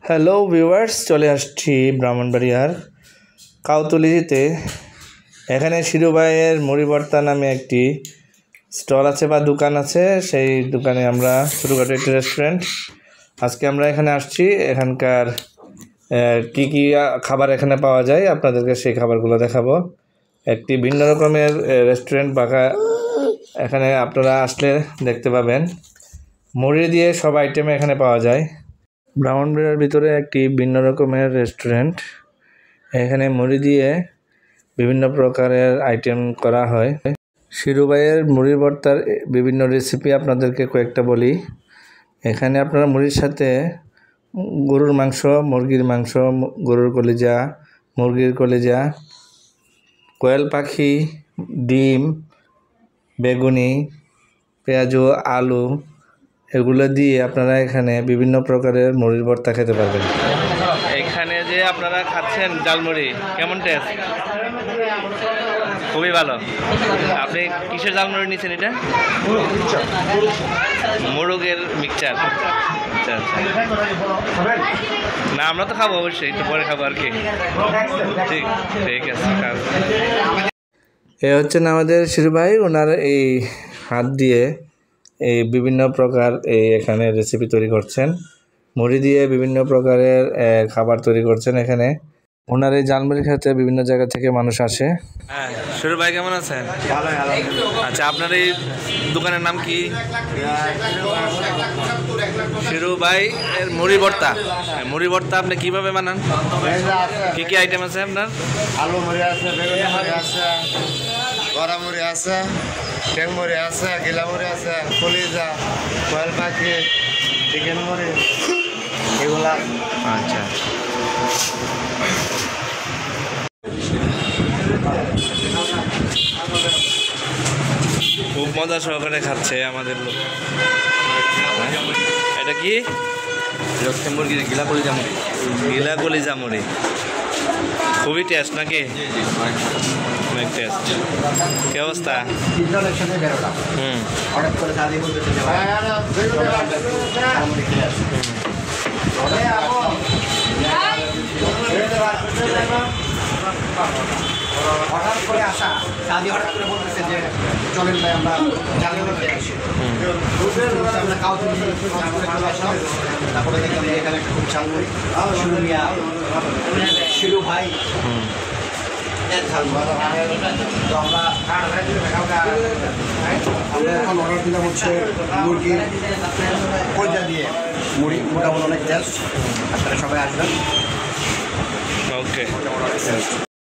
Hello viewers, চলে আসছি ব্রাহ্মণবাড়িয়ার কাউতলিতে। এখানে শিরু ভাইয়ের মুড়ি ভর্তা নামে একটি স্টল আছে বা দোকান আছে। সেই দোকানে আমরা ছোটোখাটো একটি রেস্টুরেন্ট। আজকে আমরা এখানে আসছি। এখানকার কি কি খাবার এখানে পাওয়া যায় আপনাদেরকে সেই খাবারগুলো দেখাবো। একটি ভিন্ন রকমের রেস্টুরেন্ট বাঁকা এখানে আপনারা আসলে দেখতে পাবেন। মুড়ি দিয়ে সব আইটেম এখানে পাওয়া যায়। ব্রাহ্মণবাড়িয়ার ভিতরে একটি ভিন্ন রকমের রেস্টুরেন্ট। এখানে মুড়ি দিয়ে বিভিন্ন প্রকারের আইটেম করা হয়। শিরু ভাইয়ের মুড়ি ভর্তার বিভিন্ন রেসিপি আপনাদেরকে কয়েকটা বলি। এখানে আপনারা মুড়ির সাথে গরুর মাংস, মুরগির মাংস, গরুর কলিজা, মুরগির কলিজা, কোয়েল পাখি, ডিম, বেগুনি, পেঁয়াজু, আলু এগুলো দিয়ে আপনারা এখানে বিভিন্ন প্রকারের মুড়ির ভর্তা খেতে পারবেন। এখানে যে আপনারা খাচ্ছেন জালমুড়ি, কেমন টেস্ট? খুবই ভালো। আপনি কিসের জালমুড়ি নিচ্ছেন? এটা মোরগের মিক্সচার। আচ্ছা আচ্ছা, না আমরা তো খাবো অবশ্যই, একটু পরে খাবো আর কি। ঠিক ঠিক আছে। এ হচ্ছেন আমাদের শিরু ভাই। ওনার এই হাত দিয়ে এই বিভিন্ন প্রকার এখানে রেসিপি তৈরি করছেন। মুড়ি দিয়ে বিভিন্ন প্রকারের খাবার তৈরি করছেন এখানে। ওনার এই জালমুড়ি খেতে বিভিন্ন জায়গা থেকে মানুষ আসে। হ্যাঁ, শিরু ভাই কেমন আছেন? আচ্ছা, আপনার এই দোকানের নাম কি? শিরু ভাই এর মুড়ি ভর্তা। মুড়ি ভর্তা আপনি কিভাবে বানান? কি কি আইটেম আছে আপনার? আলু মুড়ি আছে, বেগুনি মুড়ি আছে, গরম মুড়ি আছে, ট্যাং মুড়ি আছে, গিলা মুড়ি আছে, কলিজা, কোয়েল পাখি, চিকেন মুড়ি এগুলা। আচ্ছা, খুব মজা সহকারে খাচ্ছে আমাদের লোক। এটা কি? মুরগির গিলা কলিজা মুড়ি। গিলা কলিজা মুড়ি খুবই টেস্ট নাকি? অনেক টেস্ট। কি অবস্থা? হঠাৎ করে আসা দাদি হঠাৎ করে বলতেছে যে চলেন ভাই আমরা আমরা কাউতলি চলে আসলাম। তারপরে দেখলাম যে এখানে খুব ঝালমুড়ি, শিরু মিয়া, শিরু ভাই তো আমরা এখন অর্ডার দিলাম হচ্ছে মুরগির কলজা দিয়ে মুড়ি। মোটামুটি অনেক টেস্ট। আপনারা সবাই আসবেন। ওকে।